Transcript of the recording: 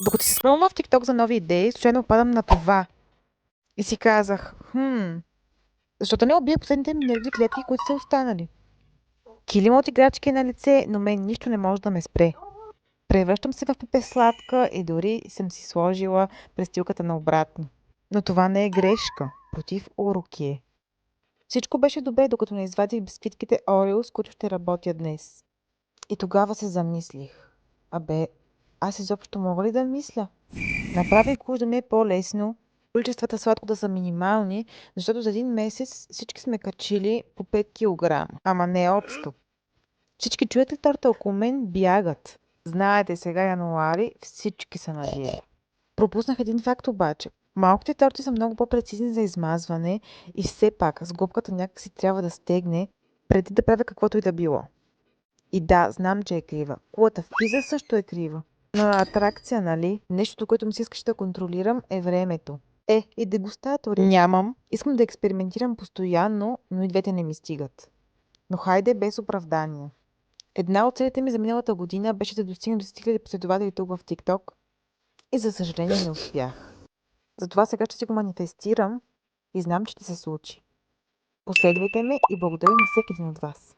Докато си скролвам в TikTok за нови идеи, случайно падам на това. И си казах, защо не убия последните ми нервни клетки, които са останали? Килим от играчки е на лице, но мен нищо не може да ме спре. Превръщам се в пепе сладка и дори съм си сложила престилката на обратно. Но това не е грешка. Против уроки е. Всичко беше добре, докато не извадих бисквитките Орео, с които ще работя днес. И тогава се замислих. Абе, аз изобщо мога ли да мисля? Направих го да ми е по-лесно, количествата сладко да са минимални, защото за един месец всички сме качили по 5 кг. Ама не общо. Всички чуят ли торта около мен бягат. Знаете, сега януари всички са на диета. Пропуснах един факт обаче. Малките торти са много по-прецизни за измазване и все пак сглобката някакси трябва да стегне преди да правя каквото и да било. И да, знам, че е крива. Кулата в пиза също е крива. Но на атракция, нали? Нещото, което ми се искаше да контролирам е времето. И дегустатори. Нямам. Искам да експериментирам постоянно, но и двете не ми стигат. Но хайде без оправдания. Една от целите ми за миналата година беше да достигна до 10 000 последователи тук в TikTok и за съжаление не успях. Затова сега ще си го манифестирам и знам, че ще се случи. Последвайте ме и благодаря на всеки един от вас.